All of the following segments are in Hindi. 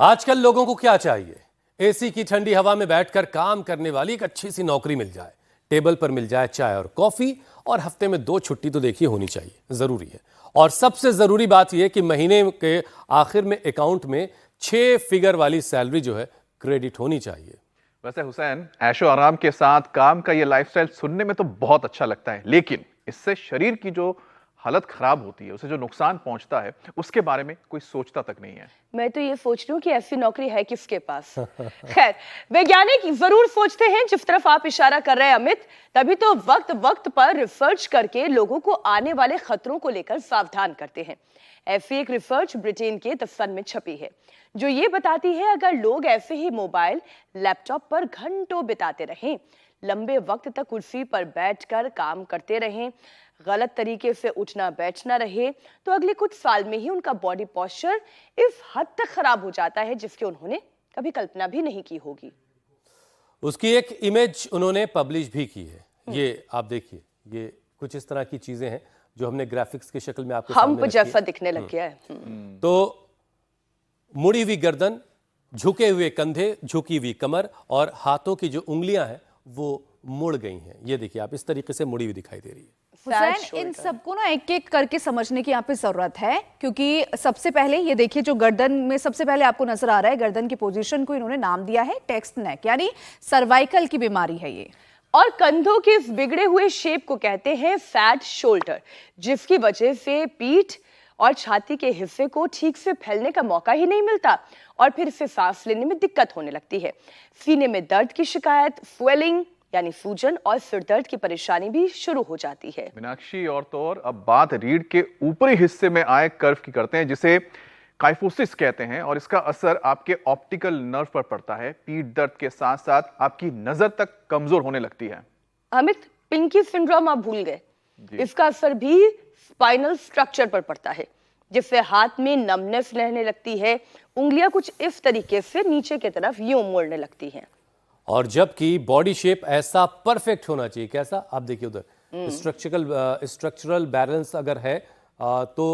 आजकल लोगों को क्या चाहिए? एसी की ठंडी हवा में बैठकर काम करने वाली एक अच्छी सी नौकरी मिल जाए, टेबल पर मिल जाए चाय और कॉफी, और हफ्ते में 2 छुट्टी तो देखिए होनी चाहिए, जरूरी है। और सबसे जरूरी बात यह कि महीने के आखिर में अकाउंट में 6 फिगर वाली सैलरी जो है क्रेडिट होनी चाहिए। वैसे हुसैन, ऐशो आराम के साथ काम का ये लाइफस्टाइल सुनने में तो बहुत अच्छा लगता है, लेकिन इससे शरीर की जो हालत खराब होती है, उसे जो नुकसान पहुंचता है, उसके बारे में कोई सोचता तक नहीं है। मैं तो ये सोच रही हूँ कि ऐसी नौकरी है किसके पास। खैर, वैज्ञानिक जरूर सोचते हैं जिस तरफ आप इशारा कर रहे हैं अमित, तभी तो वक्त वक्त पर रिसर्च करके लोगों को आने वाले खतरों को लेकर सावधान करते हैं। ऐसी एक रिसर्च ब्रिटेन के द सन में छपी है, जो ये बताती है अगर लोग ऐसे ही मोबाइल, लैपटॉप पर घंटों बिताते रहें, लंबे वक्त तक कुर्सी पर बैठकर काम करते रहें, गलत तरीके से उठना बैठना रहे, तो अगले कुछ साल में ही उनका बॉडी पोस्चर इस हद तक खराब हो जाता है जिसकी उन्होंने कभी कल्पना भी नहीं की होगी। उसकी एक इमेज उन्होंने पब्लिश भी की है, ये आप देखिए, ये कुछ इस तरह की चीजें हैं जो हमने ग्राफिक्स की शक्ल में आपके हम जैसा दिखने लग गया है। तो मुड़ी हुई गर्दन, झुके हुए कंधे, झुकी हुई कमर और हाथों की जो उंगलियां हैं वो मुड़ गई हैं। ये देखिए, आप इस तरीके से मुड़ी हुई दिखाई दे रही है। हुसैन, इन सबको ना एक एक करके समझने की यहाँ पे जरूरत है, क्योंकि सबसे पहले ये देखिए, जो गर्दन में सबसे पहले आपको नजर आ रहा है, गर्दन की पोजीशन को इन्होंने नाम दिया है टेक्स्ट नेक, यानी सर्वाइकल की बीमारी है ये। और कंधों के इस बिगड़े हुए शेप को कहते हैं फैट शोल्डर, जिसकी वजह से पीठ और छाती के हिस्से को ठीक से फैलने का मौका ही नहीं मिलता और फिर इसे सांस लेने में दिक्कत होने लगती है। सीने में दर्द की शिकायत, स्वेलिंग यानी सूजन और सिर दर्द की परेशानी भी शुरू हो जाती है। मीनाक्षी, और तो और अब बात रीढ़ के ऊपरी हिस्से में आए कर्व की करते हैं, जिसे काइफोसिस कहते हैं, और इसका असर आपके ऑप्टिकल नर्व पर पड़ता है। पीठ दर्द के साथ साथ आपकी नजर तक कमजोर होने लगती है। अमित, पिंकी सिंड्रोम आप भूल गए, इसका असर भी स्पाइनल स्ट्रक्चर पर पड़ता है, जिससे हाथ में नमनेस रहने लगती है, उंगलियां कुछ इस तरीके से नीचे की तरफ यूं मुड़ने लगती हैं। और जबकि बॉडी शेप ऐसा परफेक्ट होना चाहिए, कैसा आप देखिए उधर स्ट्रक्चरल बैलेंस अगर है तो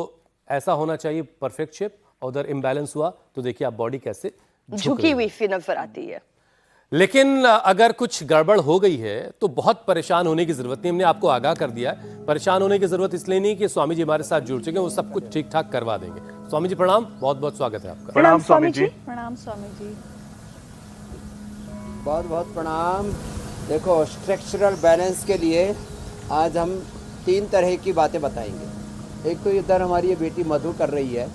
ऐसा होना चाहिए परफेक्ट शेप, और उधर इम्बैलेंस हुआ तो देखिए आप बॉडी कैसे झुकी हुई सी नजर आती है। लेकिन अगर कुछ गड़बड़ हो गई है तो बहुत परेशान होने की जरूरत नहीं, हमने आपको आगाह कर दिया है। परेशान होने की जरूरत इसलिए नहीं कि स्वामी जी हमारे साथ जुड़ चुके हैं, वो सब कुछ ठीक ठाक करवा देंगे। स्वामी जी प्रणाम, बहुत बहुत स्वागत है आपका। प्रणाम स्वामी जी। प्रणाम स्वामी जी। बहुत बहुत प्रणाम। देखो, स्ट्रक्चरल बैलेंस के लिए आज हम 3 तरह की बातें बताएंगे। एक तो इधर हमारी ये बेटी मधु कर रही है,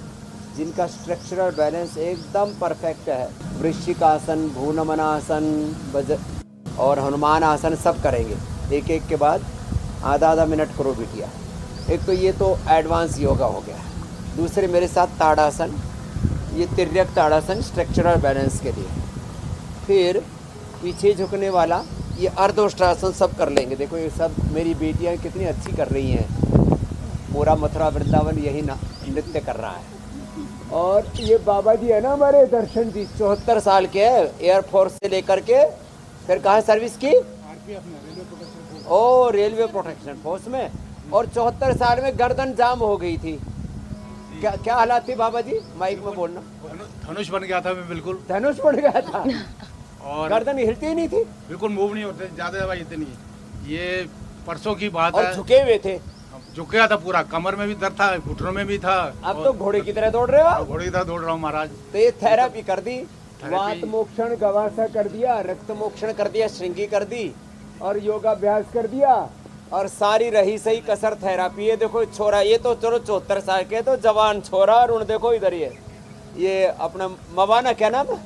जिनका स्ट्रक्चरल बैलेंस एकदम परफेक्ट है। वृश्चिक आसन, भूनमनासन और हनुमान आसन सब करेंगे, एक एक के बाद आधा आधा मिनट करो बिटिया। एक तो ये तो एडवांस योगा हो गया। दूसरे मेरे साथ ताड़ासन, ये तिर्यक ताड़ासन स्ट्रक्चरल बैलेंस के लिए। फिर पीछे झुकने वाला ये अर्धोष्टासन सब कर लेंगे। देखो ये सब मेरी बेटियां कितनी अच्छी कर रही हैं, पूरा मथुरा वृंदावन यही नृत्य कर रहा है। और ये बाबा जी है ना हमारे दर्शन जी, 74 साल के हैं, एयरफोर्स से लेकर के फिर कहाँ सर्विस की, ओ रेलवे प्रोटेक्शन फोर्स में, और 74 साल में गर्दन जाम हो गई थी। क्या क्या हालात थी बाबा जी, माइक में बोलना। धनुष बन गया था मैं, बिल्कुल धनुष बन गया था और गर्दन हिलती ही नहीं थी, बिल्कुल मूव नहीं होते, ज्यादा दवाई इतनी। ये परसों की बात और है। झुके हुए थे, झुक गया था पूरा, कमर में भी दर्द था, घुटनों में भी था। अब तो घोड़े की तरह दौड़ रहे हो। घोड़े की तरह दौड़ रहा हूँ महाराज। तो ये थेरेपी कर दी, वात मोक्षण गवासा कर दिया, रक्त मोक्षण कर दिया, श्रृंगी कर दी, और योगाभ्यास कर दिया, और सारी रही सही कसर थेरेपी। ये देखो छोरा, ये तो चलो 74 साल के तो जवान छोरा, और उन देखो इधर ये अपना मवाना, क्या नाम है,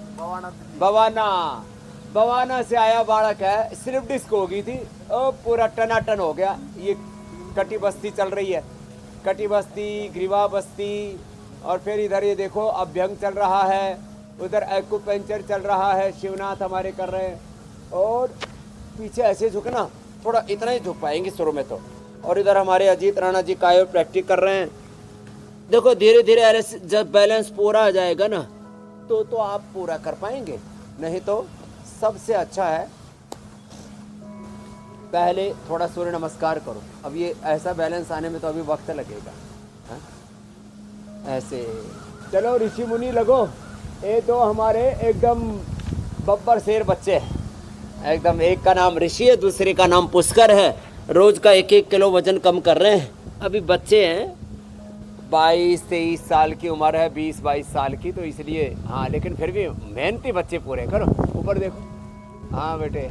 बवाना से आया बालक है, स्लिप डिस्क हो गई थी, ओ पूरा टनाटन हो गया। ये कटी बस्ती चल रही है, कटी बस्ती, ग्रीवा बस्ती, और फिर इधर ये देखो अभ्यंग चल रहा है, उधर एक्यूपेंचर चल रहा है, शिवनाथ हमारे कर रहे हैं। और पीछे ऐसे झुकना, थोड़ा इतना ही झुक पाएंगे शुरू में तो। और इधर हमारे अजीत राणा जी कायो प्रैक्टिस कर रहे हैं। देखो धीरे धीरे जब बैलेंस पूरा आ जाएगा ना तो आप पूरा कर पाएंगे, नहीं तो सबसे अच्छा है पहले थोड़ा सूर्य नमस्कार करो। अब ये ऐसा बैलेंस आने में तो अभी वक्त लगेगा। ऐसे चलो ऋषि मुनि लगो, ये दो हमारे एकदम बब्बर शेर बच्चे हैं। एकदम, एक का नाम ऋषि है, दूसरे का नाम पुष्कर है। रोज का 1-1 किलो वजन कम कर रहे हैं। अभी बच्चे हैं, 22-23 साल की उम्र है, 20-22 साल की, तो इसलिए हाँ, लेकिन फिर भी मेहनती बच्चे पूरे। करो ऊपर देखो। हाँ बेटे,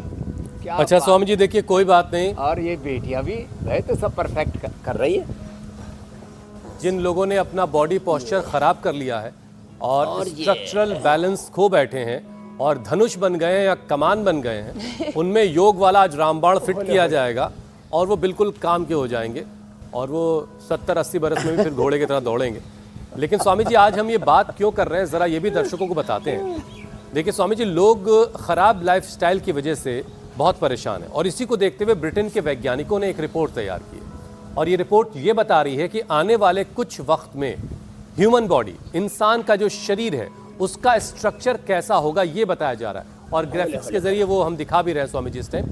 क्या अच्छा बात। स्वामी जी देखिए, कोई बात नहीं, और ये बेटियां भी है तो सब परफेक्ट कर रही है। जिन लोगों ने अपना बॉडी पोस्चर खराब कर लिया है और और ये- स्ट्रक्चरल बैलेंस खो बैठे हैं और धनुष बन गए हैं या कमान बन गए हैं, उनमें योग वाला आज रामबाण फिट किया जाएगा और वो बिल्कुल काम के हो जाएंगे और वो 70-80 बरस में भी फिर घोड़े की तरह दौड़ेंगे। लेकिन स्वामी जी आज हम ये बात क्यों कर रहे हैं, ज़रा ये भी दर्शकों को बताते हैं। देखिए स्वामी जी, लोग ख़राब लाइफस्टाइल की वजह से बहुत परेशान हैं और इसी को देखते हुए ब्रिटेन के वैज्ञानिकों ने एक रिपोर्ट तैयार की है और ये रिपोर्ट ये बता रही है कि आने वाले कुछ वक्त में ह्यूमन बॉडी, इंसान का जो शरीर है, उसका स्ट्रक्चर कैसा होगा ये बताया जा रहा है और ग्राफिक्स के जरिए वो हम दिखा भी रहे हैं स्वामी जी इस टाइम।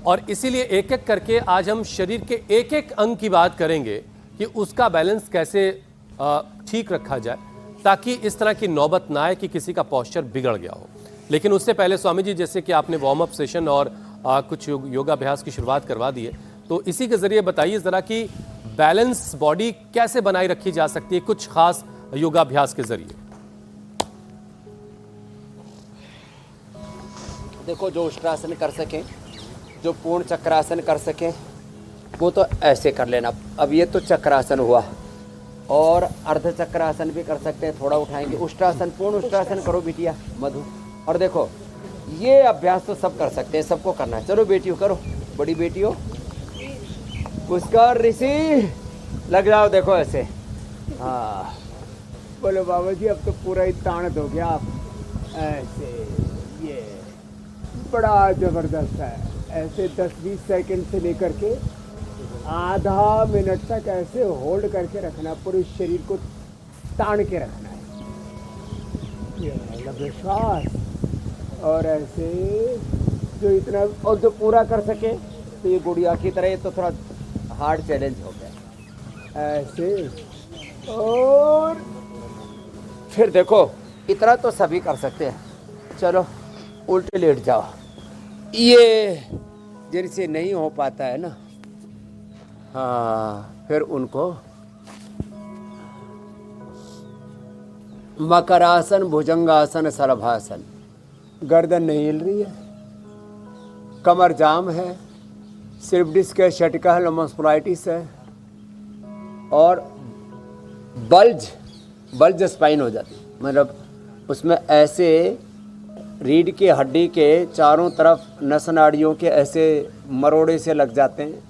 और इसीलिए एक एक करके आज हम शरीर के एक एक अंग की बात करेंगे कि उसका बैलेंस कैसे ठीक रखा जाए ताकि इस तरह की नौबत ना आए कि किसी का पोस्चर बिगड़ गया हो। लेकिन उससे पहले स्वामी जी, जैसे कि आपने वार्म अप सेशन और कुछ योगाभ्यास की शुरुआत करवा दी है, तो इसी के जरिए बताइए ज़रा कि बैलेंस बॉडी कैसे बनाई रखी जा सकती है कुछ खास योगाभ्यास के जरिए। देखो, जो उष्ट्रासन कर सकें, जो पूर्ण चक्रासन कर सकें, वो तो ऐसे कर लेना। अब ये तो चक्रासन हुआ और अर्ध चक्रासन भी कर सकते हैं, थोड़ा उठाएंगे। उष्ट्रासन, पूर्ण उष्ट्रासन करो बिटिया मधु। और देखो, ये अभ्यास तो सब कर सकते हैं, सबको करना है। चलो बेटियों करो, बड़ी बेटियों, पुष्कर, ऋषि, लग जाओ। देखो ऐसे, हाँ बोलो बाबा जी, अब तो पूरा ही ताण दो गया आप। ऐसे, ये बड़ा जबरदस्त है। ऐसे 10-20 सेकंड से लेकर के आधा मिनट तक ऐसे होल्ड करके रखना, पूरे शरीर को तान के रखना है। ये लंबे श्वास और ऐसे, जो इतना और जो पूरा कर सके तो ये गुड़िया की तरह। ये तो थोड़ा हार्ड चैलेंज हो गया। ऐसे, और फिर देखो, इतना तो सभी कर सकते हैं। चलो उल्टे लेट जाओ। ये जिनसे नहीं हो पाता है ना, हाँ, फिर उनको मकरासन, भुजंगासन, शलभासन। गर्दन नहीं हिल रही है, कमर जाम है, सिर्फ डिस्क है, शटिका है, लम्बोस्पोलाइटिस है और बल्ज स्पाइन हो जाती है। मतलब उसमें ऐसे रीढ़ की हड्डी के चारों तरफ नस नाड़ियों के ऐसे मरोड़े से लग जाते हैं,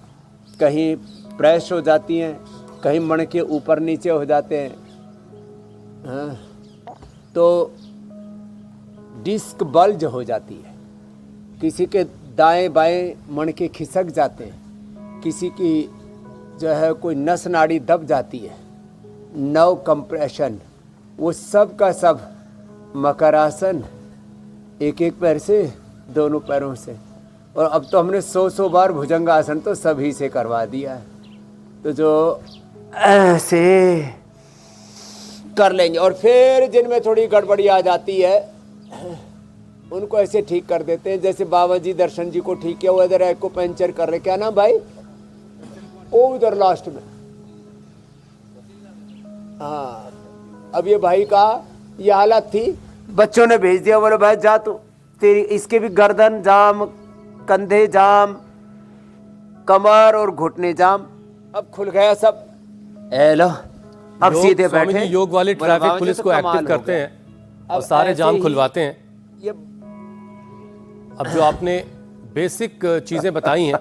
कहीं प्रेस हो जाती हैं, कहीं मण के ऊपर नीचे हो जाते हैं। हाँ, तो डिस्क बल्ज हो जाती है। किसी के दाएं बाएं मण के खिसक जाते हैं, किसी की जो है कोई नस नाड़ी दब जाती है, नर्व कंप्रेशन, वो सब का सब मकरासन, एक एक पैर से, दोनों पैरों से। और अब तो हमने 100 बार भुजंगासन तो सभी से करवा दिया है। तो जो ऐसे कर लेंगे और फिर जिनमें थोड़ी गड़बड़ी आ जाती है उनको ऐसे ठीक कर देते हैं। जैसे बाबा जी दर्शन जी को ठीक किया, वो इधर को पंचर कर रहे, क्या नाम भाई, ओ उधर लास्ट में। हाँ, अब ये भाई का ये हालत थी, बच्चों ने भेज दिया, बोले भाई जा तू, तेरी इसके भी गर्दन जाम, कंधे जाम, कमर और घुटने जाम। अब खुल गया सब। लो, अब सीधे स्वामी बैठे। जी योग वाली बोले ट्रैफिक बाबा जी पुलिस तो को कमाल एक्टिव हो करते गया। हैं और अब सारे ऐसे जाम ही खुलवाते हैं। ये अब जो आपने बेसिक चीजें बताई हैं,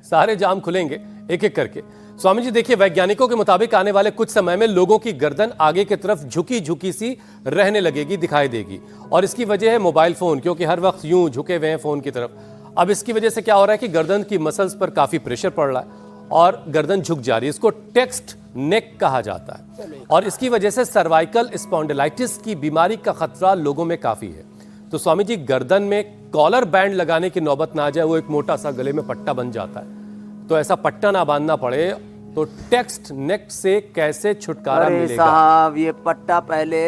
सारे जाम खुलेंगे एक एक करके। स्वामी जी देखिए, वैज्ञानिकों के मुताबिक आने वाले कुछ समय में लोगों की गर्दन आगे की तरफ झुकी झुकी सी रहने लगेगी, दिखाई देगी। और इसकी वजह है मोबाइल फोन, क्योंकि हर वक्त यूं झुके हुए हैं फोन की तरफ। अब इसकी वजह से क्या हो रहा है कि गर्दन की मसल्स पर काफी प्रेशर पड़ रहा है और गर्दन झुक जा रही है। इसको टेक्स्ट नेक कहा जाता है और इसकी वजह से सर्वाइकल स्पॉन्डिलाइटिस की बीमारी का खतरा लोगों में काफी है। तो स्वामी जी, गर्दन में कॉलर बैंड लगाने की नौबत ना आ जाए, वो एक मोटा सा गले में पट्टा बन जाता है, तो ऐसा पट्टा ना बांधना पड़े तो टेक्स्ट नेक से कैसे छुटकारा अरे मिलेगा? साहब, ये पट्टा पहले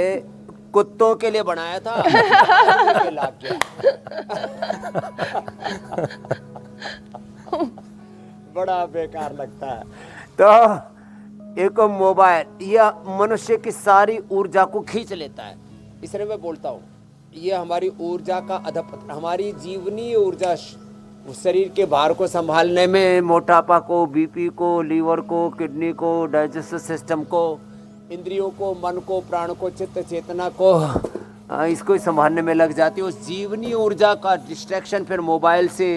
कुत्तों के लिए बनाया था। ये ला के। बड़ा बेकार लगता है। तो एक मोबाइल यह मनुष्य की सारी ऊर्जा को खींच लेता है, इसलिए मैं बोलता हूँ ये हमारी ऊर्जा का अधपतन, हमारी जीवनीय ऊर्जा, शरीर के भार को संभालने में, मोटापा को, बीपी को, लीवर को, किडनी को, डाइजेस्टिव सिस्टम को, इंद्रियों को, मन को, प्राण को, चित्त चेतना को, इसको ही संभालने में लग जाती है। उस जीवनीय ऊर्जा का डिस्ट्रैक्शन फिर मोबाइल से,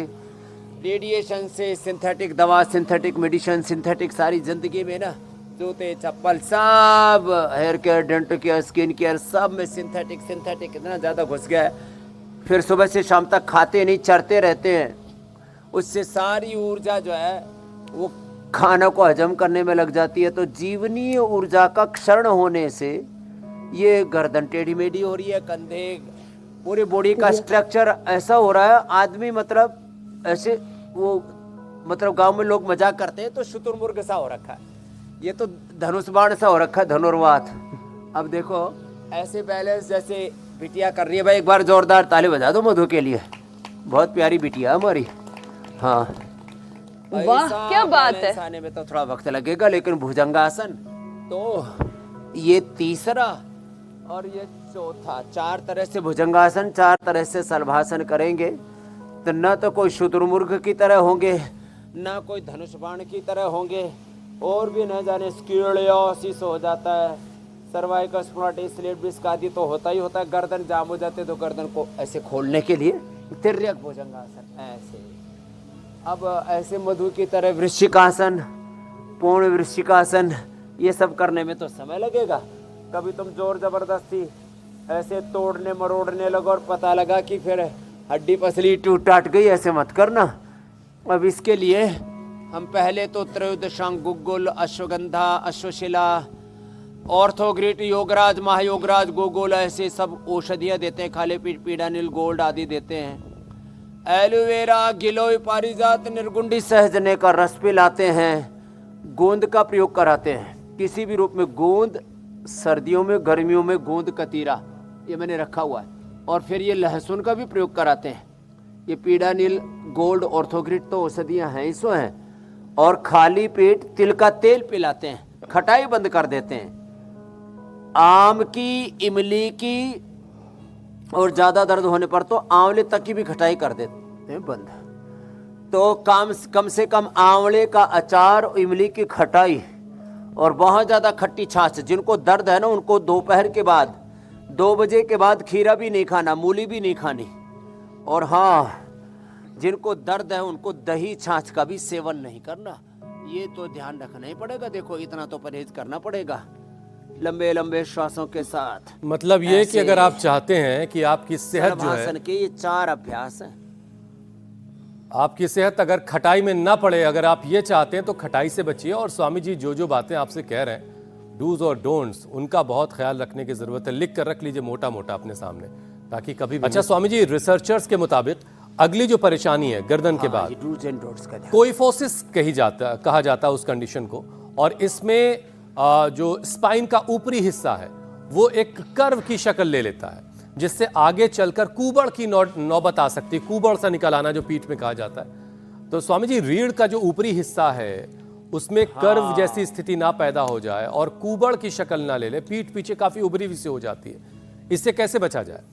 रेडिएशन से, सिंथेटिक दवा, सिंथेटिक मेडिसिन, सिंथेटिक सारी जिंदगी में ना, जूते चप्पल सब, hair care, dental care, skin care, सब में सिंथेटिक इतना ज़्यादा घुस गया है। फिर सुबह से शाम तक खाते नहीं, चरते रहते हैं, उससे सारी ऊर्जा जो है वो खाना को हजम करने में लग जाती है। तो जीवनीय ऊर्जा का क्षरण होने से ये गर्दन टेढ़ी मेढ़ी हो रही है, कंधे, पूरी बॉडी का स्ट्रक्चर ऐसा हो रहा है। आदमी मतलब ऐसे वो मतलब गांव में लोग मजाक करते हैं तो शुतुरमुर्ग सा हो रखा है, ये तो धनुष बाण सा हो रखा है, धनुर्वात। अब देखो ऐसे बैलेंस जैसे बिटिया कर रही है। भाई एक बार जोरदार ताली बजा दो मधु के लिए, बहुत प्यारी बिटिया हमारी। हाँ वाह, क्या बात है। आने में तो थोड़ा वक्त लगेगा, लेकिन भुजंगासन तो ये तीसरा और ये चौथा, 4 तरह से भुजंगासन, 4 तरह से सलभासन करेंगे तो न तो कोई शुतुरमुर्ग की तरह होंगे, ना कोई धनुष बाण की तरह होंगे, और भी न जाने स्क्यूलियोसिस हो जाता है, सर्वाइकल स्पॉन्डिलोसिस आदि तो होता ही होता है। गर्दन जाम हो जाते तो गर्दन को ऐसे खोलने के लिए तिर्यक भुजंगासन ऐसे। अब ऐसे मधु की तरह वृश्चिकासन, पूर्ण वृश्चिकासन, ये सब करने में तो समय लगेगा। कभी तुम जोर जबरदस्ती ऐसे तोड़ने मरोड़ने लगो और पता लगा कि फिर हड्डी पसली टूट टाट गई, ऐसे मत करना। अब इसके लिए हम पहले तो त्रयोदशांग गुग्गुल, अश्वगंधा, अश्वशिला, ऑर्थोग्रिट, योगराज, महायोगराज, गोगोल, ऐसे सब औषधियाँ देते हैं। खाले पीठ, पीड़ानिल, गोल्ड आदि देते हैं। एलोवेरा, गिलोय, पारिजात, निर्गुंडी, सहजने का रस पिलाते हैं। गोंद का प्रयोग कराते हैं किसी भी रूप में, गोंद सर्दियों में, गर्मियों में गोंद कतीरा, ये मैंने रखा हुआ है। और फिर ये लहसुन का भी प्रयोग कराते हैं। ये पीड़ानिल, गोल्ड, ऑर्थोग्रिट तो औषधियाँ हैं, इसो हैं। और खाली पेट तिल का तेल पिलाते हैं, खटाई बंद कर देते हैं। आम की, इमली की, और ज्यादा दर्द होने पर तो आंवले तक की भी खटाई कर देते हैं बंद। तो कम से कम आंवले का अचार, इमली की खटाई और बहुत ज्यादा खट्टी छाछ। जिनको दर्द है ना उनको दोपहर के बाद 2 बजे के बाद खीरा भी नहीं खाना, मूली भी नहीं खानी। और हाँ, जिनको दर्द है उनको दही छाछ का भी सेवन नहीं करना। ये तो ध्यान रखना ही पड़ेगा। देखो इतना तो परहेज करना पड़ेगा, लंबे लंबे श्वासों के साथ। मतलब ये कि अगर आप चाहते हैं कि आपकी सेहत जो है, के ये 4 अभ्यास हैं। आपकी सेहत अगर खटाई में ना पड़े, अगर आप ये चाहते हैं तो खटाई से बचिए। और स्वामी जी जो बातें आपसे कह रहे हैं, डूज और डोंट्स, उनका बहुत ख्याल रखने की जरूरत है। लिख कर रख लीजिए मोटा मोटा अपने सामने, ताकि कभी भी। अच्छा स्वामी जी, रिसर्चर्स के मुताबिक अगली जो परेशानी है गर्दन के बाद, डूज एंड डोंट्स का ध्यान। कोइफोसिस कहा जाता है उस कंडीशन को। और इसमें जो स्पाइन का ऊपरी हिस्सा है वो एक कर्व की शक्ल ले लेता है, जिससे आगे चलकर कुबड़ की नौबत आ सकती है। कुबड़ सा निकल आना जो पीठ में कहा जाता है। तो स्वामी जी, रीढ़ का जो ऊपरी हिस्सा है उसमें कर्व जैसी स्थिति ना पैदा हो जाए और कुबड़ की शक्ल ना ले ले, पीठ पीछे काफी उभरी हुई से हो जाती है, इससे कैसे बचा जाए?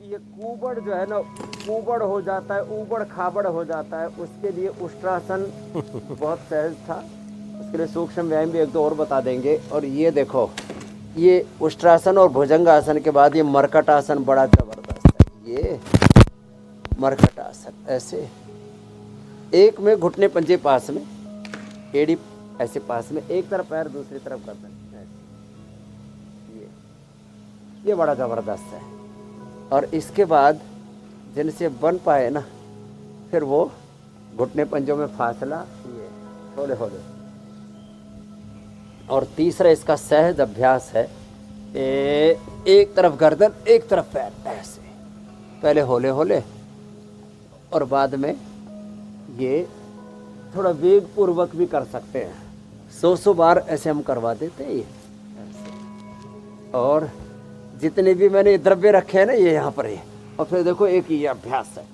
ये कुबड़ जो है ना, कुबड़ हो जाता है, ऊबड़ खाबड़ हो जाता है। उसके लिए उष्ट्रासन बहुत सहज था। उसके लिए सूक्ष्म व्यायाम भी 1-2 और बता देंगे। और ये देखो, ये उष्ट्रासन और भुजंगासन के बाद ये मरकटासन बड़ा जबरदस्त है। ये मरकटासन ऐसे, एक में घुटने पंजे पास में, एड़ी ऐसे पास में, एक तरफ पैर दूसरी तरफ गर्दन, ये बड़ा जबरदस्त है। और इसके बाद जिनसे बन पाए ना, फिर वो घुटने पंजों में फासला, ये होले होले। और तीसरा इसका सहज अभ्यास है, एक तरफ गर्दन एक तरफ पैर, ऐसे पहले होले होले और बाद में ये थोड़ा वेग पूर्वक भी कर सकते हैं। 100 बार ऐसे हम करवा देते हैं ये ऐसे। और जितने भी मैंने द्रव्य रखे हैं ना ये यहाँ पर है। और फिर देखो एक ये अभ्यास है,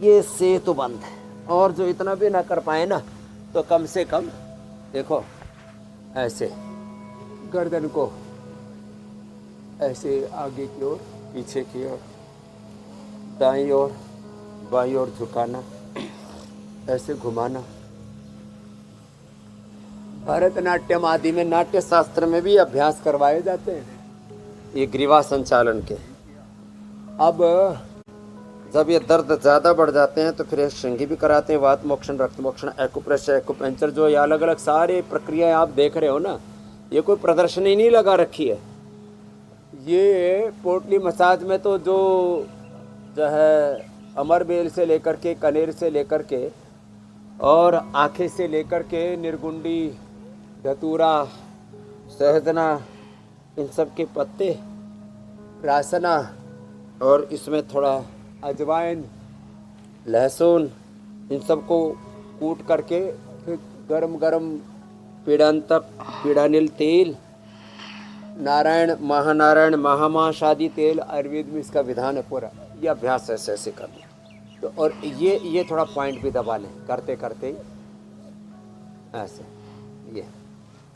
ये से तो बंद है। और जो इतना भी ना कर पाए ना तो कम से कम देखो ऐसे गर्दन को ऐसे आगे की ओर, पीछे की ओर, दाईं ओर बाईं ओर झुकाना, ऐसे घुमाना। भरतनाट्यम आदि में, नाट्य शास्त्र में भी अभ्यास करवाए जाते हैं ये ग्रीवा संचालन के। अब जब ये दर्द ज़्यादा बढ़ जाते हैं तो फिर एक श्रृंगी भी कराते हैं, वात मोक्षण, रक्त मोक्षण, एक्यूप्रेशर, एक्यूपेंचर, जो ये अलग अलग सारे प्रक्रियाएं आप देख रहे हो ना, ये कोई प्रदर्शनी नहीं लगा रखी है। ये पोटली मसाज में तो जो है अमरबेल से लेकर के, कनेर से लेकर के और आँखें से लेकर के, निर्गुंडी, धतूरा, सहजना, इन सब के पत्ते, रासना, और इसमें थोड़ा अजवाइन, लहसुन, इन सब को कूट करके फिर गरम गरम पीड़ांतक, पीड़ानिल तेल, नारायण, महानारायण, महामाश आदि तेल, आयुर्वेद में इसका विधान है पूरा। ये अभ्यास ऐसे ऐसे करना। तो और ये थोड़ा पॉइंट भी दबा लें करते करते ही ऐसे।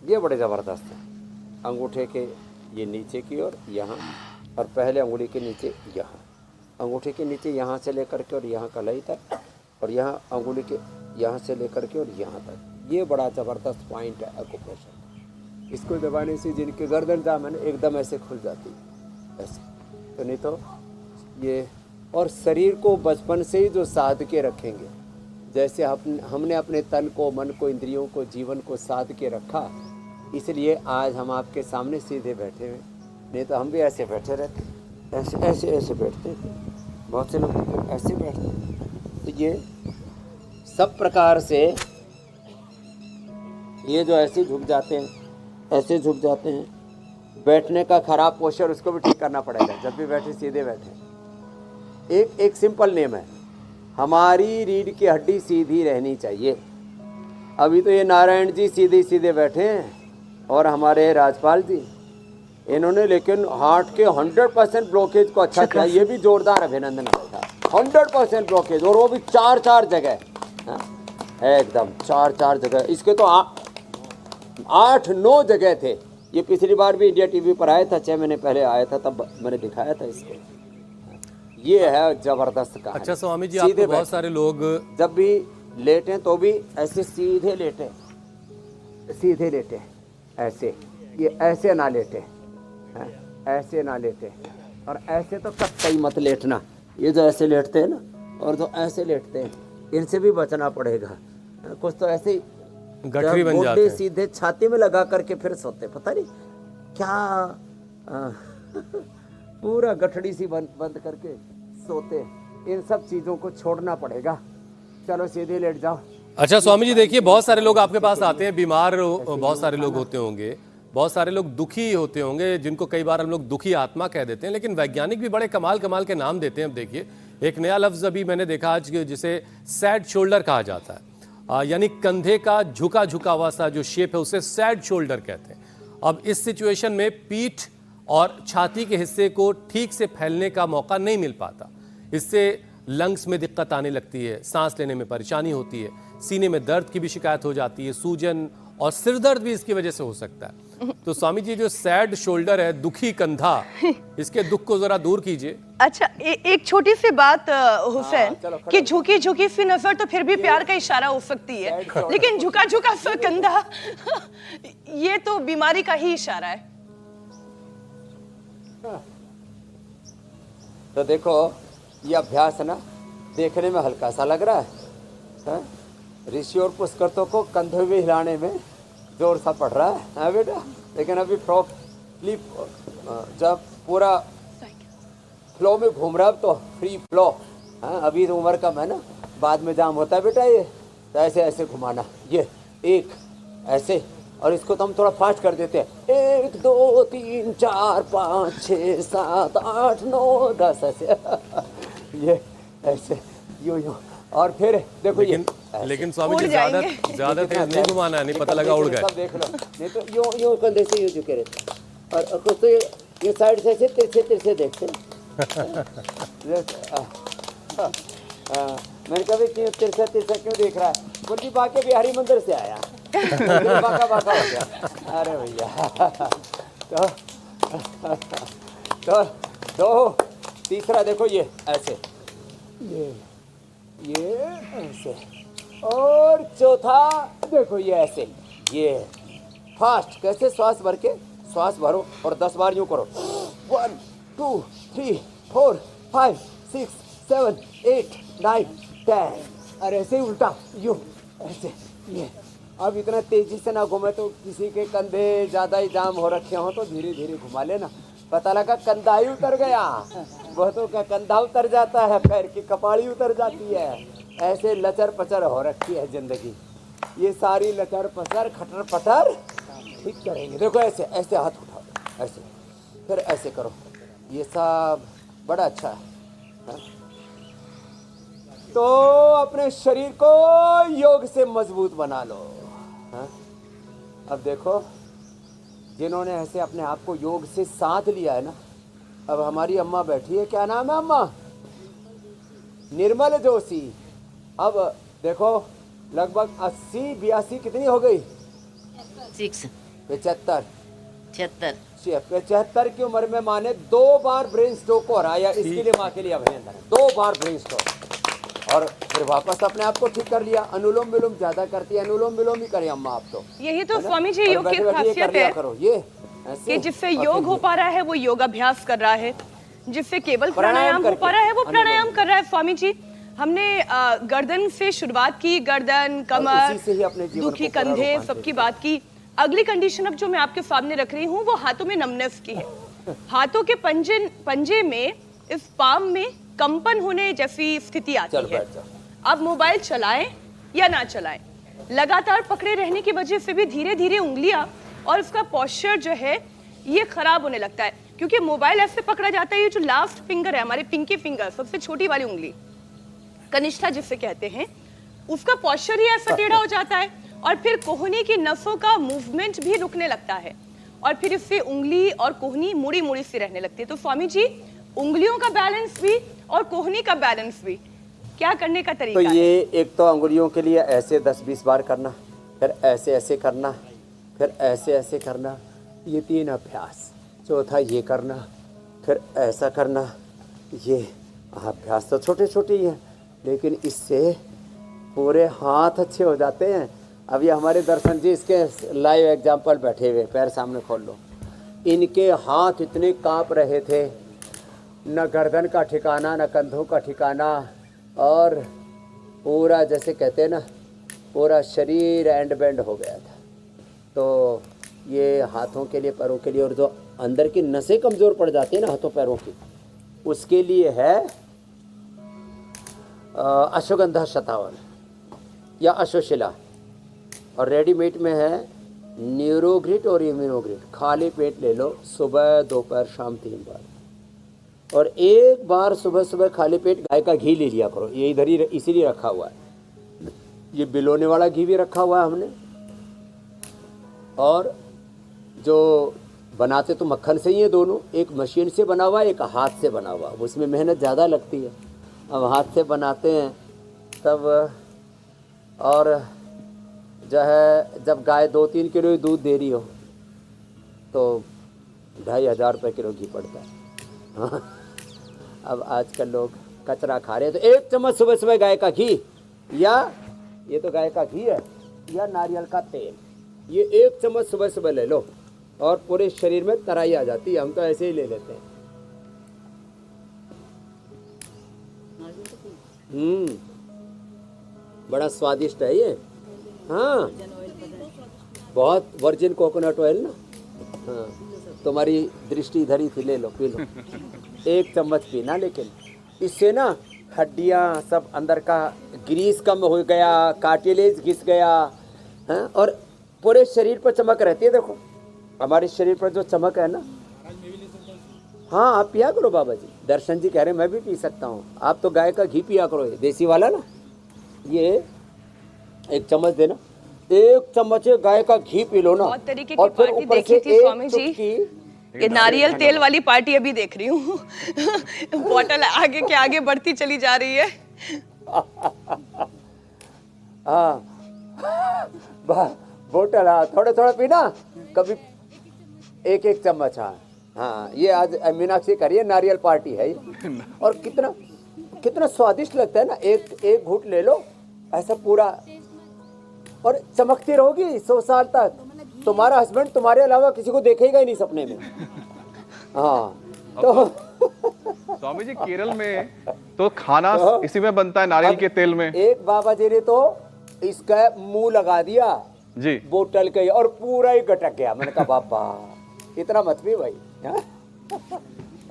ये बड़े ज़बरदस्त है। अंगूठे के ये नीचे की ओर यहाँ, और पहले अंगुली के नीचे यहाँ, अंगूठे के नीचे यहाँ से लेकर के और यहाँ कलाई तक, और यहाँ अंगुली के यहाँ से लेकर के और यहाँ तक। ये बड़ा ज़बरदस्त पॉइंट है एक्यूप्रेशर। इसको दबाने से जिनके गर्दन दामन एकदम ऐसे खुल जाती है ऐसे। तो नहीं तो ये, और शरीर को बचपन से ही जो साध के रखेंगे, जैसे हमने अपने तन को, मन को, इंद्रियों को, जीवन को साध के रखा, इसलिए आज हम आपके सामने सीधे बैठे हुए। नहीं तो हम भी ऐसे बैठे रहते, ऐसे ऐसे ऐसे बैठते थे। बहुत से लोग तो ऐसे बैठते। तो ये सब प्रकार से ये जो ऐसे झुक जाते हैं, ऐसे झुक जाते हैं, बैठने का खराब पोस्चर उसको भी ठीक करना पड़ेगा। जब भी बैठे सीधे बैठे। एक सिंपल नेम है, हमारी रीढ़ की हड्डी सीधी रहनी चाहिए। अभी तो ये नारायण जी सीधे सीधे बैठे हैं और हमारे राजपाल जी, इन्होंने लेकिन हार्ट के 100% ब्लॉकेज को अच्छा किया। ये भी जोरदार अभिनंदन था। 100% ब्लॉकेज, और वो भी 4 जगह, एकदम 4 जगह। इसके तो 8-9 जगह थे। ये पिछली बार भी इंडिया टीवी पर आया था, 6 महीने पहले आया था, तब मैंने दिखाया था इसको। ये है जबरदस्त कहानी। अच्छा स्वामी जी, आपको बहुत सारे लोग जब भी लेटे तो भी ऐसे सीधे लेटे, सीधे लेटे ऐसे, ये ऐसे ना लेटे, ऐसे ना लेटे, और ऐसे तो कतई मत लेटना। ये जो ऐसे लेटते हैं ना, और जो ऐसे लेटते हैं, इनसे भी बचना पड़ेगा। कुछ तो ऐसे ही गठरी बन जाते हैं, सीधे छाती में लगा करके फिर सोते, पता नहीं क्या पूरा गठड़ी सी बंद करके सोते। इन सब चीज़ों को छोड़ना पड़ेगा। चलो सीधे लेट जाओ। अच्छा स्वामी जी, देखिए बहुत सारे लोग आपके पास आते हैं, बीमार बहुत सारे लोग होते होंगे, बहुत सारे लोग दुखी होते होंगे, जिनको कई बार हम लोग दुखी आत्मा कह देते हैं, लेकिन वैज्ञानिक भी बड़े कमाल के नाम देते हैं। अब देखिए एक नया लफ्ज अभी मैंने देखा आज, जिसे सैड शोल्डर कहा जाता है, यानी कंधे का झुका हुआ सा जो शेप है उसे सैड शोल्डर कहते हैं। अब इस सिचुएशन में पीठ और छाती के हिस्से को ठीक से फैलने का मौका नहीं मिल पाता। इससे लंग्स में दिक्कत आने लगती है, सांस लेने में परेशानी होती है, सीने में दर्द की भी शिकायत हो जाती है, सूजन और सिर दर्द भी इसकी वजह से हो सकता है। तो स्वामी जी, जो सैड शोल्डर है, दुखी कंधा, इसके दुख को जरा दूर कीजिए। अच्छा, एक छोटी सी बात हुसैन, कि झुकी सी नजर तो फिर भी प्यार का इशारा हो सकती है, लेकिन झुका सा कंधा ये तो बीमारी का ही इशारा है। तो देखो ये अभ्यास है ना, देखने में हल्का सा लग रहा है, ऋषि और पुष्करतों को कंधे भी हिलाने में जोर सा पड़ रहा है बेटा। लेकिन अभी जब पूरा फ्लो में घूम रहा है तो फ्री फ्लो, अभी तो उम्र कम है ना, बाद में जाम होता है बेटा। ये तो ऐसे ऐसे घुमाना, ये एक ऐसे, और इसको तो हम थोड़ा फास्ट कर देते हैं, 1 2 3 4 5 6 7 8 9 10 ऐसे ये ऐसे यूं, और फिर देखो ये लेकिन स्वामी उड़ जी ज्यादा जाएंगे। ज्यादा तेज नहीं घुमाना है, नहीं पता लगा उड़ गए। सब देख लो, नहीं तो यूं कंधे से यूं झुके रहते और कुछ तो ये साइड से ऐसे तिरछे देखते मैंने कभी क्यों तिरछा क्यों देख रहा है? बोली बाके बिहारी मंदिर से आया बाका हो गया। अरे भैया तो तीसरा देखो ये ऐसे, ये ऐसे, और चौथा देखो ये ऐसे, ये फास्ट कैसे श्वास भर के श्वास भरो और 10 बार यूं करो 1 2 3 4 5 6 7 8 9 10 और ऐसे ही उल्टा यूं ऐसे ये। अब इतना तेजी से ना घूमे तो किसी के कंधे ज़्यादा ही जाम हो रखे हो तो धीरे धीरे घुमा लेना, पता लगा कंधा ही उतर गया। बहुतों का कंधा उतर जाता है, पैर की कपाड़ी उतर जाती है, ऐसे लचर पचर हो रखी है जिंदगी। ये सारी लचर पचर खटर पटर ठीक करेंगे। देखो ऐसे ऐसे हाथ उठाओ, ऐसे फिर ऐसे करो, ये सब बड़ा अच्छा है। हाँ? तो अपने शरीर को योग से मजबूत बना लो। हाँ? अब देखो जिन्होंने ऐसे अपने आप को योग से साध लिया है ना, अब हमारी अम्मा बैठी है, क्या नाम है अम्मा? निर्मल जोशी। अब देखो लगभग 80-82 कितनी हो गई? 75 75 की उम्र में माँ ने 2 बार ब्रेन स्ट्रोक को हराया। इसके लिए माँ के लिए अभिनंदन है। 2 बार ब्रेन स्ट्रोक और फिर वापस अपने आप को ठीक कर लिया। अनुलोम विलोम ज्यादा करती है, अनुलोम विलोम ही करें अम्मा आप तो। यही तो है ना? स्वामी जी और योग की बैठे-बैठे ये कर खासियत लिया है करो, ये ऐसे, कि जिससे और योग फिर हो ये। पा रहा है वो योगाभ्यास कर रहा है, जिससे केवल प्राणायाम हो करके, पा रहा है वो अनुलोम प्राणायाम कर रहा है। स्वामी जी हमने गर्दन से शुरुआत की, गर्दन, कमर, उसी से ही अपने जीवन दुखी को पूरा कंधे रूपांतरित सबकी बात की। अगली कंडीशन अब जो मैं आपके सामने रख रही हूँ वो हाथों में नमनेस की है। हाथों के पंजे में, इस पाम में कंपन होने जैसी स्थिति आती चल है। बैठ जाओ। अब मोबाइल चलाएं या ना चलाएं, लगातार पकड़े रहने की वजह से भी धीरे धीरे उंगलियां और उसका पोस्चर जो है ये खराब होने लगता है, क्योंकि मोबाइल ऐसे पकड़ा जाता है। ये जो लास्ट फिंगर है, हमारे पिंकी फिंगर, सबसे छोटी वाली उंगली, कनिष्ठा जिसे कहते हैं, उसका पोस्चर ही ऐसा टेढ़ा हो जाता है और फिर कोहनी की नसों का मूवमेंट भी रुकने लगता है और फिर इससे उंगली और कोहनी मुड़ी मुड़ी सी रहने लगती है। तो स्वामी जी उंगलियों का बैलेंस भी और कोहनी का बैलेंस भी क्या करने का तो तरीका है? ये एक तो अंगुलियों के लिए ऐसे 10-20 बार करना, फिर ऐसे ऐसे करना, फिर ऐसे ऐसे करना, ये 3 अभ्यास। चौथा ये करना, फिर ऐसा करना। ये अभ्यास तो छोटे छोटे ही हैं लेकिन इससे पूरे हाथ अच्छे हो जाते हैं। अब ये हमारे दर्शन जी इसके लाइव एग्जाम्पल बैठे हुए, पैर सामने खोल लो, इनके हाथ इतने कांप रहे थे, न गर्दन का ठिकाना न कंधों का ठिकाना, और पूरा जैसे कहते हैं ना पूरा शरीर एंड बेंड हो गया था। तो ये हाथों के लिए, पैरों के लिए, और जो अंदर की नसें कमज़ोर पड़ जाती है ना हाथों पैरों की, उसके लिए है अश्वगंधा शतावन या अश्वशिला, और रेडीमेड में है न्यूरोग्रिट और इम्यूनोग्रिट। खाली पेट ले लो, सुबह दोपहर शाम 3 बार, और एक बार सुबह सुबह खाली पेट गाय का घी ले लिया करो। ये इधर ही इसीलिए रखा हुआ है, ये बिलोने वाला घी भी रखा हुआ है हमने, और जो बनाते तो मक्खन से ही है दोनों, एक मशीन से बना हुआ है, एक हाथ से बना हुआ, उसमें मेहनत ज़्यादा लगती है। अब हाथ से बनाते हैं तब, और जो है जब गाय 2-3 किलो ही दूध दे रही हो तो 2,500 रुपये किलो घी पड़ता है। हाँ, अब आजकल लोग कचरा खा रहे हैं, तो 1 चम्मच सुबह सुबह गाय का घी, या ये तो गाय का घी है, या नारियल का तेल, ये 1 चम्मच सुबह सुबह ले लो और पूरे शरीर में तराई आ जाती है। हम तो ऐसे ही ले लेते हैं। बड़ा स्वादिष्ट है ये। हाँ, बहुत वर्जिन कोकोनट ऑयल ना। हाँ, तुम्हारी दृष्टि इधर ही थी, ले लो, पी लो। 1 चम्मच पीना, लेकिन इससे ना हड्डियाँ सब अंदर का ग्रीस कम हो गया, कार्टिलेज घिस गया, हाँ, और पूरे शरीर पर चमक रहती है। देखो हमारे शरीर पर जो चमक है ना, हाँ आप पिया करो बाबा जी, दर्शन जी कह रहे हैं मैं भी पी सकता हूँ। आप तो गाय का घी पिया करो, ये देसी वाला ना, ये एक चम्मच देना, एक चम्मच गाय का घी पी लो ना, बहुत तरीके की और फिर पार्टी ऊपर देखी से थी एक स्वामी जी। चुटकी ये नारियल तेल वाली पार्टी अभी देख रही हूँ। बॉटल आगे के आगे बढ़ती चली जा रही है। हाँ बोतल, हाँ थोड़ा थोड़ा पीना, कभी एक एक चम्मच। हाँ हाँ, ये आज मीनाक्षी करिए, नारियल पार्टी है ये। और कितना कितना स्वादिष्ट लगता है ना, एक घूंट ले लो ऐसा पूरा, और चमकती रहोगी 100 साल तक। तुम्हारा हस्बैंड तुम्हारे अलावा किसी को देखेगा ही नहीं सपने में। हाँ तो स्वामी जी केरल में तो खाना इसी में बनता है, नारियल के तेल में। एक बाबा जी ने तो इसका मुंह लगा दिया जी बोतल के, और पूरा ही गटक गया। मैंने कहा बाबा इतना मत पी भाई। हाँ?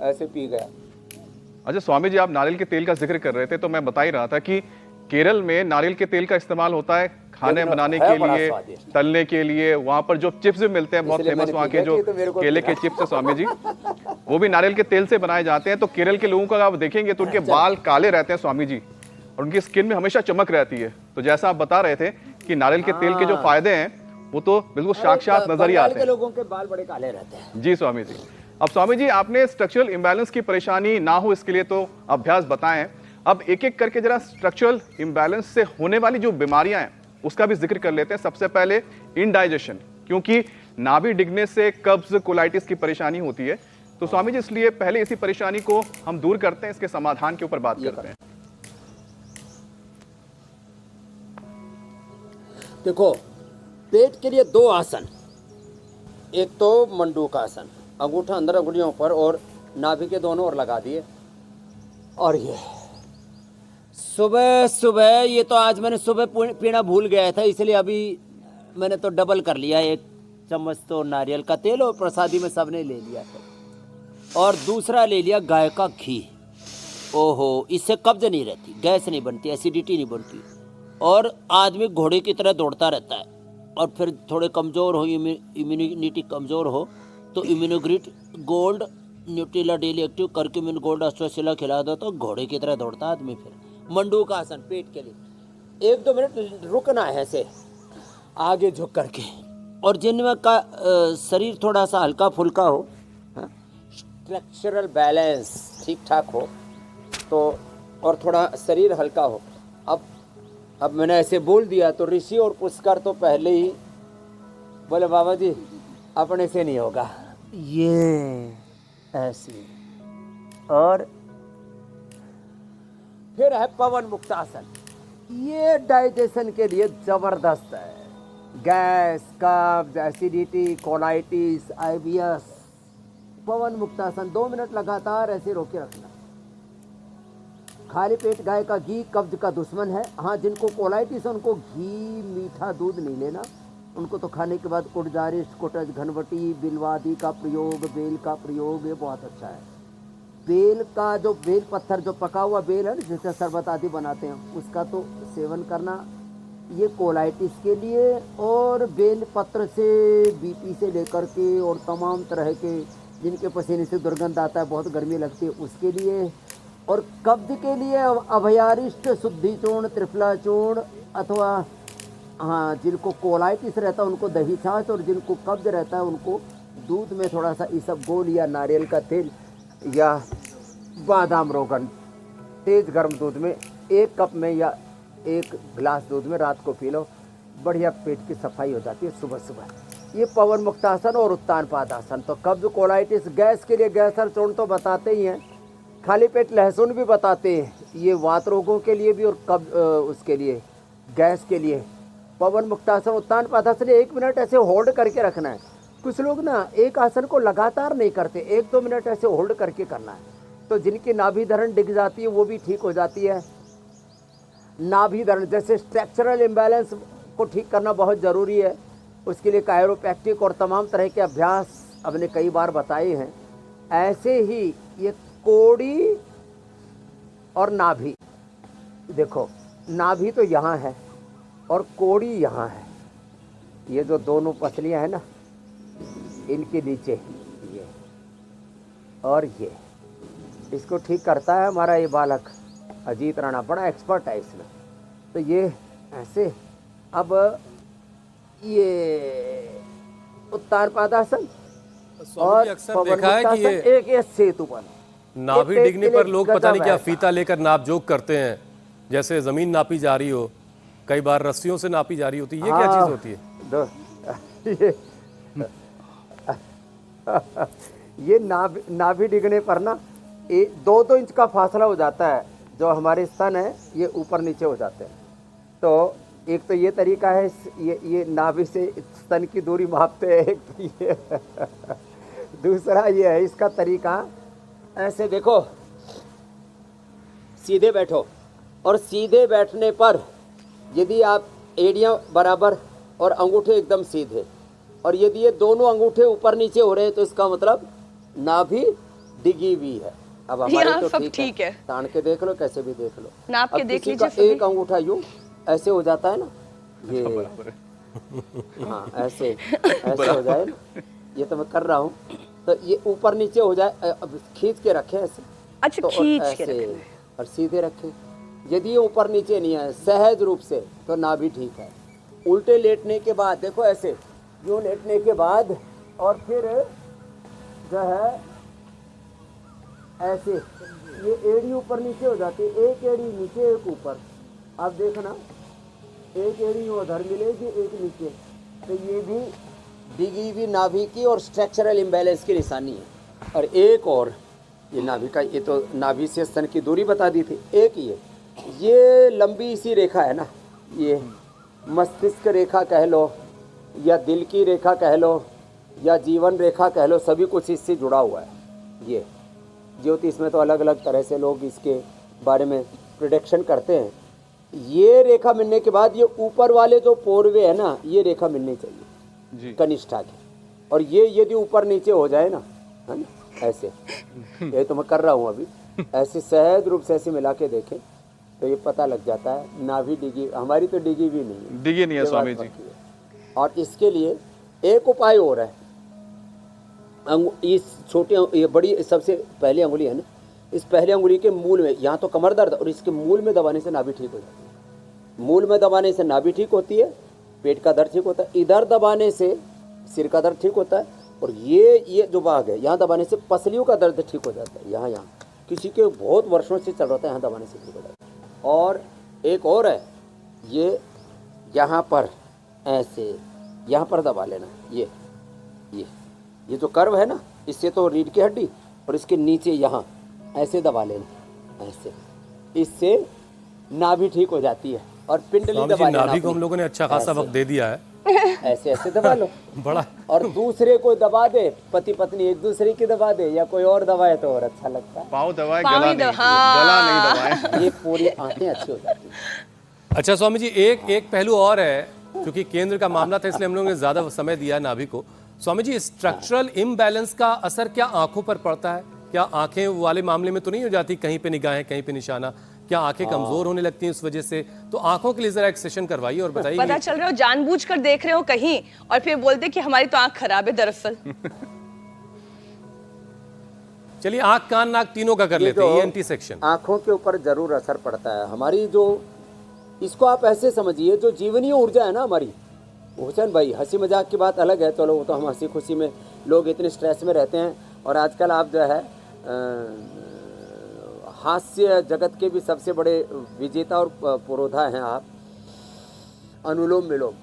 ऐसे पी गया। अच्छा स्वामी जी, आप नारियल के तेल का जिक्र कर रहे थे तो मैं बता ही रहा था कि केरल में नारियल के तेल का इस्तेमाल होता है खाने लेकिन बनाने है के बड़ा लिए, स्वादिष्ट। तलने के लिए। वहां पर जो चिप्स भी मिलते हैं बहुत इसलिए फेमस, मैंने वहाँ के पी जो लिया कि तो मेरे को केले के पीना। चिप्स है स्वामी जी, वो भी नारियल के तेल से बनाए जाते हैं। तो केरल के लोगों का आप देखेंगे तो उनके बाल काले रहते हैं स्वामी जी, और उनकी स्किन में हमेशा चमक रहती है। तो जैसा आप बता रहे थे कि नारियल के तेल के जो फायदे हैं वो तो बिल्कुल साक्षात नजर ही बंगाल आते के हैं। लोगों के बाल बड़े काले रहते हैं। जी स्वामी जी। अब स्वामी जी, आपने स्ट्रक्चरल इम्बैलेंस की परेशानी ना हो इसके लिए तो अभ्यास बताएं। अब एक एक करके जरा स्ट्रक्चरल इम्बैलेंस से होने वाली जो बीमारियां हैं उसका भी जिक्र कर लेते हैं। सबसे पहले इंडाइजेशन, क्योंकि नाभि डिगने से कब्ज, कोलाइटिस की परेशानी होती है। तो स्वामी जी इसलिए पहले इसी परेशानी को हम दूर करते हैं, इसके समाधान के ऊपर बात करते हैं। देखो, पेट के लिए 2 आसन, एक तो मंडूक आसन, अंगूठा अंदर अंगुलियों पर और नाभि के दोनों ओर लगा दिए। और ये सुबह सुबह, ये तो आज मैंने सुबह पीना भूल गया था, इसलिए अभी मैंने तो डबल कर लिया। 1 चम्मच तो नारियल का तेल, और प्रसादी में सबने ले लिया था, और दूसरा ले लिया गाय का घी। ओहो, इससे कब्ज नहीं रहती, गैस नहीं बनती, एसिडिटी नहीं बनती, और आदमी घोड़े की तरह दौड़ता रहता है। और फिर थोड़े कमज़ोर हो, इम्यूनिटी कमज़ोर हो तो Immunogrit gold Nutrela daily active करके मैंने गोल्ड अस्ट्रोसिला खिला दो तो घोड़े की तरह दौड़ता आदमी। फिर मंडूक आसन पेट के लिए 1-2 मिनट रुकना है ऐसे आगे झुक करके, और जिनमें का शरीर थोड़ा सा हल्का फुल्का हो, स्ट्रक्चरल बैलेंस ठीक ठाक हो तो, और थोड़ा शरीर हल्का हो। अब मैंने ऐसे बोल दिया तो ऋषि और पुष्कर तो पहले ही बोले बाबा जी अपने से नहीं होगा, ये ऐसे। और फिर है पवन मुक्तासन, ये डाइजेशन के लिए जबरदस्त है। गैस, कब्ज, एसिडिटी, कोलाइटिस, IBS। पवन मुक्तासन 2 मिनट लगातार ऐसे रोके रखना। खाली पेट गाय का घी कब्ज का दुश्मन है। हाँ, जिनको कोलाइटिस है उनको घी, मीठा दूध नहीं लेना। उनको तो खाने के बाद उड़दारिश, कोटज, घनवटी, बिलवादी का प्रयोग, बेल का प्रयोग, ये बहुत अच्छा है। बेल का जो बेल पत्थर, जो पका हुआ बेल है ना, जिससे शरबत आदि बनाते हैं, उसका तो सेवन करना, ये कोलाइटिस के लिए। और बेल पत्र से BP से लेकर के और तमाम तरह के जिनके पसीने से दुर्गंध आता है, बहुत गर्मी लगती है, उसके लिए। और कब्ज के लिए अभयारिष्ट, शुद्धि चूर्ण, त्रिफला चूर्ण, अथवा हाँ जिनको कोलाइटिस रहता है उनको दही छाछ, और जिनको कब्ज रहता है उनको दूध में थोड़ा सा इसबगोल या नारियल का तेल या बादाम रोगन तेज गर्म दूध में 1 कप में या 1 गिलास दूध में रात को पी लो, बढ़िया पेट की सफाई हो जाती है सुबह सुबह। ये पवन मुक्तासन और उत्तान पादासन। तो कब्ज, कोलाइटिस, गैस के लिए गैसर चूर्ण तो बताते ही हैं, खाली पेट लहसुन भी बताते हैं, ये वात रोगों के लिए भी और कब्ज उसके लिए, गैस के लिए। पवन मुक्तासन, उत्तान पादासन 1 मिनट ऐसे होल्ड करके रखना है। कुछ लोग ना एक आसन को लगातार नहीं करते, 1-2 मिनट ऐसे होल्ड करके करना है, तो जिनकी नाभि धरण डिग जाती है वो भी ठीक हो जाती है। नाभि धरण जैसे स्ट्रक्चरल इम्बैलेंस को ठीक करना बहुत ज़रूरी है, उसके लिए कायरोप्रैक्टिक और तमाम तरह के अभ्यास हमने कई बार बताए हैं। ऐसे ही ये कोड़ी और नाभि, देखो नाभि तो यहाँ है और कोड़ी यहाँ है, ये जो दोनों पसलियाँ हैं ना, इनके नीचे ये और ये, इसको ठीक करता है हमारा ये बालक अजीत राणा, बड़ा एक्सपर्ट है इसमें। तो ये ऐसे अब ये उत्तानपादासन स्वामी जी, अक्सर देखा है कि ये एक ये सेतुपन, नाभि एक डिगने पर लोग पता नहीं क्या गजब है। फीता लेकर नाप जोक करते हैं, जैसे जमीन नापी जा रही हो, कई बार रस्सियों से नापी जा रही होती है। ये क्या चीज होती है? ये नाभि डिगने पर ना 2-2 इंच का फासला हो जाता है। जो हमारे स्तन है ये ऊपर नीचे हो जाते हैं। तो एक तो ये तरीका है, ये नाभि से स्तन की दूरी मापते हैं। एक तो ये दूसरा ये है इसका तरीका, ऐसे देखो, सीधे बैठो और सीधे बैठने पर यदि आप एड़ियाँ बराबर और अंगूठे एकदम सीधे, और यदि ये दोनों अंगूठे ऊपर नीचे हो रहे हैं तो इसका मतलब नाभि डिगी हुई है। अब हमारे यहाँ तो सब ठीक है। तान के देख लो, कैसे भी देख लो। नाप के अब देख किसी लीजिए का सभी। एक अंगूठा यूं ऐसे हो जाता है ना, ये हाँ ऐसे हो जाए ना, ये तो मैं कर रहा हूँ, तो ये ऊपर नीचे हो जाए। अब खींच के रखे ऐसे, अच्छा, तो और खींच के ऐसे रखना है। और सीधे रखे। यदि ये ऊपर नीचे नहीं है सहज रूप से तो नाभि ठीक है। उल्टे लेटने के बाद देखो, ऐसे यूं लेटने के बाद और फिर जो है ऐसे ये एड़ी ऊपर नीचे हो जाती है, एक एड़ी नीचे एक ऊपर। अब देखना, एक एड़ी उधर मिलेगी एक नीचे, तो ये भी डिगी हुई नाभि की और स्ट्रक्चरल इम्बैलेंस की निशानी है। और एक और ये नाभि का, ये तो नाभि से स्तन की दूरी बता दी थी। एक ये लंबी सी रेखा है ना, ये मस्तिष्क रेखा कह लो या दिल की रेखा कह लो या जीवन रेखा कह लो, सभी कुछ इससे जुड़ा हुआ है। ये ज्योतिष में तो अलग अलग तरह से लोग इसके बारे में प्रिडिक्शन करते हैं। ये रेखा मिलने के बाद ये ऊपर वाले जो पोरवे है ना, ये रेखा मिलनी चाहिए जी। कनिष्ठा की, और ये यदि ऊपर नीचे हो जाए ना, है ना, ऐसे ये तो मैं कर रहा हूँ अभी, ऐसे सहज रूप से ऐसे मिला के देखें तो ये पता लग जाता है नाभि डिगी। हमारी तो डिगी भी नहीं है, डिगी नहीं है ये बात स्वामी जी। पक्की है। और इसके लिए एक उपाय और है। इस छोटे, ये बड़ी सबसे पहली अंगुली है ना, इस पहली अंगुली के मूल में, यहाँ तो कमर दर्द, और इसके मूल में दबाने से नाभि ठीक हो जाती है। मूल में दबाने से नाभि ठीक होती है, पेट का दर्द ठीक होता है। इधर दबाने से सिर का दर्द ठीक होता है, और ये जो भाग है यहाँ दबाने से पसलियों का दर्द ठीक हो जाता है। यहाँ किसी के बहुत वर्षों से चल रहा था, यहाँ दबाने से ठीक हो जाता है। और एक और है, ये यहाँ पर ऐसे यहाँ पर दबा लेना, ये जो कर्व है ना, इससे तो रीढ़ की हड्डी, और इसके नीचे यहाँ ऐसे दबा लेना, ऐसे, इससे नाभि ठीक हो जाती है। और पिंडली स्वामी जी, दबा लेना नाभि को हम अपनी, लोगों ने अच्छा खासा वक्त दे दिया है। ऐसे ऐसे दबा लो। बड़ा और दूसरे को दबा दे, पति पत्नी एक दूसरे की दबा दे, या कोई और दबाए तो और अच्छा लगता है। पाँव दबाए, पाँव गला ही नहीं, हाँ। गला नहीं दबाए। ये पूरी आंखें अच्छी हो जाती हैं। अच्छा स्वामी जी, एक पहलू और है, क्योंकि केंद्र का मामला था इसलिए हम लोगों ने ज्यादा समय दिया नाभि को। स्वामी जी, स्ट्रक्चरल इम्बैलेंस का असर क्या आंखों पर पड़ता है? क्या आंखें वाले मामले में तो नहीं हो जाती, कहीं पे निगाहें कहीं पे निशाना, क्या आंखें कमजोर होने लगती हैं इस वजह से? तो आंखों के लिए जरा एक सेशन करवाइए और बताइए। पता चल रहा हो जानबूझकर देख रहे हो कहीं और फिर बोलते कि हमारी तो आंख खराब है दरअसल। चलिए, आंख कान नाक तीनों का कर लेते हैं, ईएनटी सेक्शन। आंखों के ऊपर जरूर असर पड़ता है। हमारी जो, इसको आप ऐसे समझिए, जो जीवनीय ऊर्जा है ना हमारी, हुसैन भाई, हंसी मजाक की बात अलग है, चलो वो तो हम हंसी खुशी में, लोग इतने स्ट्रेस में रहते हैं। और आजकल आप जो है हास्य जगत के भी सबसे बड़े विजेता और पुरोधा हैं आप, अनुलोम विलोम।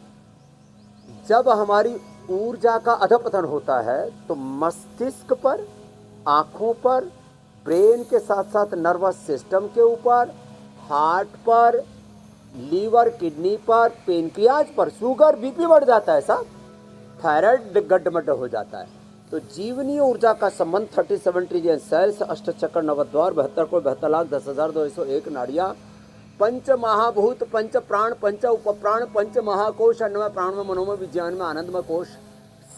जब हमारी ऊर्जा का अधपतन होता है तो मस्तिष्क पर, आँखों पर, ब्रेन के साथ साथ नर्वस सिस्टम के ऊपर, हार्ट पर, लीवर किडनी पर, पेनक्रियाज पर, शुगर बीपी बढ़ जाता है साहब, थायराइड गड्ढमड्ढ हो जाता है। तो जीवनीय ऊर्जा का संबंध 37 ट्रिलियन सेल्स, अष्टचक्र, नवद्वार, 72 कोट, 72,10,201 नाड़ियाँ, पंच महाभूत, पंच प्राण, पंच उपप्राण, पंच महाकोश, अन्नमय, प्राणमय, मनोमय, विज्ञानमय, आनंदमय कोश,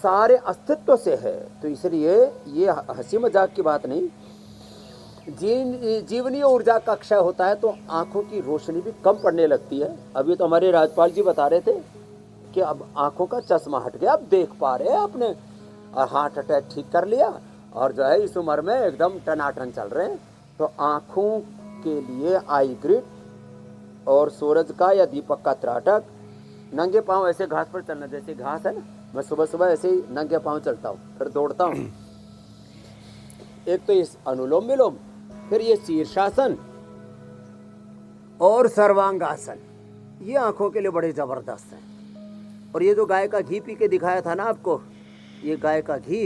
सारे अस्तित्व से है। तो इसलिए ये हंसी मजाक की बात नहीं। जीवनीय ऊर्जा का क्षय होता है तो आंखों की रोशनी भी कम पड़ने लगती है। अभी तो हमारे राजपाल जी बता रहे थे कि अब आंखों का चश्मा हट गया, अब देख पा रहे हैं अपने, और हार्ट अटैक ठीक कर लिया, और जो है इस उम्र में एकदम टनाटन चल रहे हैं। तो आंखों के लिए आई ग्रिड और सूरज का या दीपक का त्राटक नंगे पाँव ऐसे घास पर चलना, जैसे घास है ना, मैं सुबह सुबह ऐसे ही नंगे पाँव चलता हूँ, फिर दौड़ता हूँ। एक तो इस अनुलोम विलोम, फिर ये शीर्षासन और सर्वांगासन, ये आंखों के लिए बड़े जबरदस्त हैं। और ये जो गाय का घी पी के दिखाया था ना आपको, ये गाय का घी,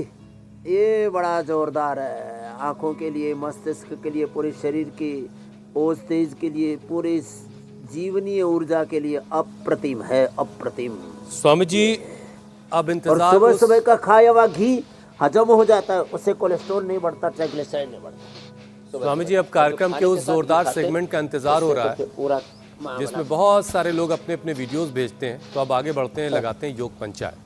ये बड़ा जोरदार है आंखों के लिए, मस्तिष्क के लिए, पूरे शरीर की ओज तेज के लिए, पूरे जीवनीय ऊर्जा के लिए अप्रतिम है, अप्रतिम। स्वामी जी अब और इंतजार सुबह उस- सुबह का खाया हुआ घी हजम हो जाता है, उससे कोलेस्ट्रॉल नहीं बढ़ता, ट्राइग्लिसराइड नहीं बढ़ता। स्वामी जी अब कार्यक्रम के उस जोरदार सेगमेंट का इंतजार हो रहा है पूरा जिसमें बहुत सारे लोग अपने अपने वीडियोस भेजते हैं। तो अब आगे बढ़ते हैं, लगाते हैं योग पंचायत।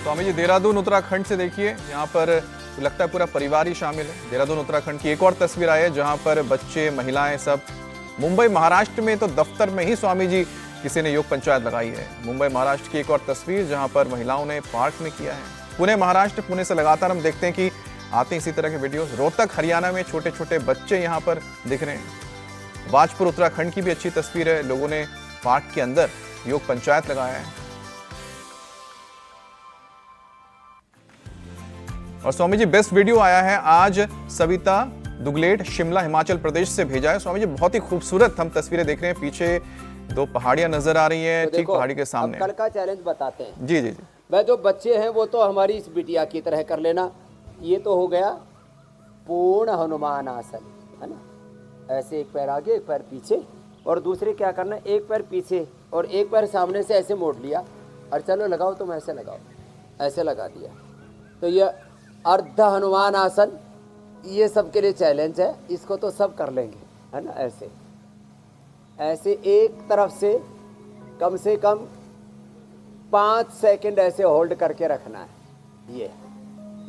स्वामी जी देहरादून उत्तराखंड से देखिए, यहाँ पर लगता है पूरा परिवार ही शामिल है। देहरादून उत्तराखंड की एक और तस्वीर आई है जहाँ पर बच्चे, महिलाएं सब। मुंबई महाराष्ट्र में तो दफ्तर में ही स्वामी जी किसी ने योग पंचायत लगाई है। मुंबई महाराष्ट्र की एक और तस्वीर जहाँ पर महिलाओं ने पार्क में किया है। पुणे महाराष्ट्र, पुणे से लगातार हम देखते हैं कि आते हैं इसी तरह के वीडियोस। रोहतक हरियाणा में छोटे छोटे बच्चे यहाँ पर दिख रहे हैं। बाजपुर उत्तराखंड की भी अच्छी तस्वीर है, लोगों ने पार्क के अंदर योग पंचायत लगाया है। और स्वामी जी बेस्ट वीडियो आया है आज, सविता दुगलेट, शिमला हिमाचल प्रदेश से भेजा है। स्वामी जी बहुत ही खूबसूरत हम तस्वीरें देख रहे हैं, पीछे दो पहाड़ियां नजर आ रही हैं, तो ठीक देखो, पहाड़ी के सामने। अब कल का चैलेंज बताते हैं। जी जी जी। वह जो बच्चे हैं वो तो हमारी इस बिटिया की तरह कर लेना। ये तो हो गया पूर्ण हनुमान आसन, है ना। ऐसे एक पैर आगे, एक पैर पीछे, और दूसरे क्या करना, एक पैर पीछे और एक पैर सामने से ऐसे मोड़ लिया, और चलो लगाओ, तुम ऐसे लगाओ, ऐसे लगा दिया। तो ये अर्ध हनुमान आसन, ये सबके लिए चैलेंज है। इसको तो सब कर लेंगे, है ना। ऐसे ऐसे एक तरफ से कम 5 सेकंड ऐसे होल्ड करके रखना है, ये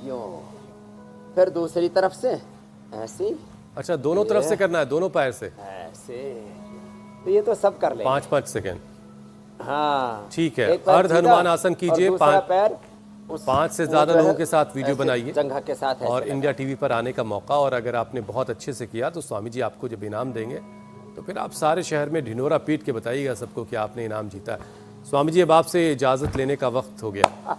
यूं। फिर दूसरी तरफ से ऐसे, अच्छा, दोनों तरफ से करना है, दोनों पैर से ऐसे। तो ये तो सब कर लेंगे। 5-5 सेकेंड। हाँ ठीक है। एक पैर अर्ध सीधा हनुमान आसन और कीजिए, दूसरा पैर 5 से ज्यादा लोगों के साथ वीडियो ऐसे बनाइए जंघा के साथ ऐसे और लगा। इंडिया टीवी पर आने का मौका। और अगर आपने बहुत अच्छे से किया तो स्वामी जी आपको जब इनाम देंगे तो फिर आप सारे शहर में ढिंढोरा पीट के बताइएगा सबको कि आपने इनाम जीता है। स्वामी जी अब आपसे इजाजत लेने का वक्त हो गया।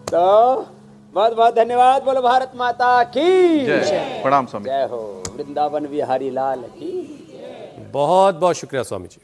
तो बहुत बहुत धन्यवाद। बोलो भारत माता की जय। प्रणाम स्वामी। जय हो। वृंदावन बिहारी लाल की। बहुत बहुत शुक्रिया स्वामी जी।